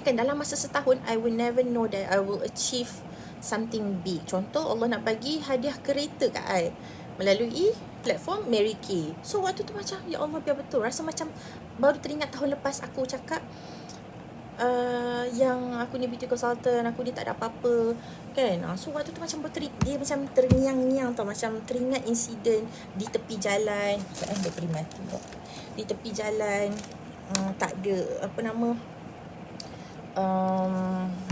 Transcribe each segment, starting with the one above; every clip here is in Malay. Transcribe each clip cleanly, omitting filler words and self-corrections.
bayangkan dalam masa setahun, I will never know that I will achieve something big. Contoh, Allah nak bagi hadiah kereta kat I melalui platform Mary Kay. So waktu tu macam, ya Allah, biar betul. Rasa macam baru teringat tahun lepas aku cakap yang aku ni beauty consultant, aku ni tak ada apa-apa kan. So waktu tu macam dia macam terngiang-ngiang tau, macam teringat insiden di tepi jalan. Bateri mati tau. Di tepi jalan, tak ada apa nama,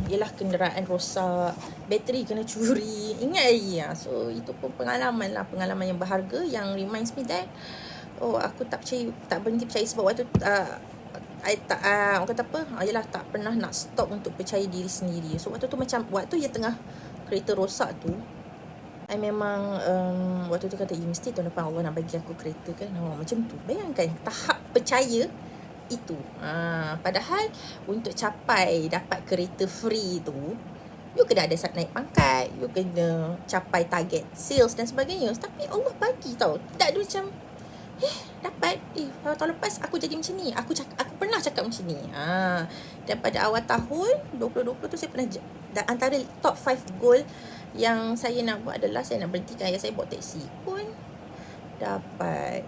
yelah kenderaan rosak, bateri kena curi, ingat lagi. So itu pun pengalaman yang berharga, yang reminds me that aku tak berhenti percaya. Sebab waktu orang kata apa, yelah tak pernah nak stop untuk percaya diri sendiri. So waktu tu macam, waktu ya tengah kereta rosak tu, I memang waktu tu kata, mesti tahun depan Allah nak bagi aku kereta kan. Macam tu, bayangkan tahap percaya itu. Padahal untuk dapat kereta free tu, you kena ada naik pangkat, you kena capai target sales dan sebagainya. Tapi Allah bagi tau. Tak ada macam dapat tahun lepas aku jadi macam ni, aku pernah cakap macam ni. Dan pada awal tahun 2020 tu, saya pernah, antara top 5 goal yang saya nak buat adalah saya nak berhentikan ayah saya bawa teksi, pun dapat.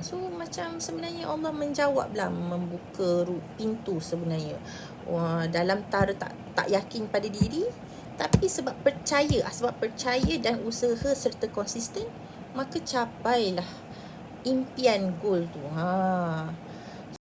So macam sebenarnya Allah menjawab lah, membuka pintu sebenarnya. Dalam tara tak yakin pada diri, tapi sebab percaya dan usaha serta konsisten, maka capailah impian goal tu.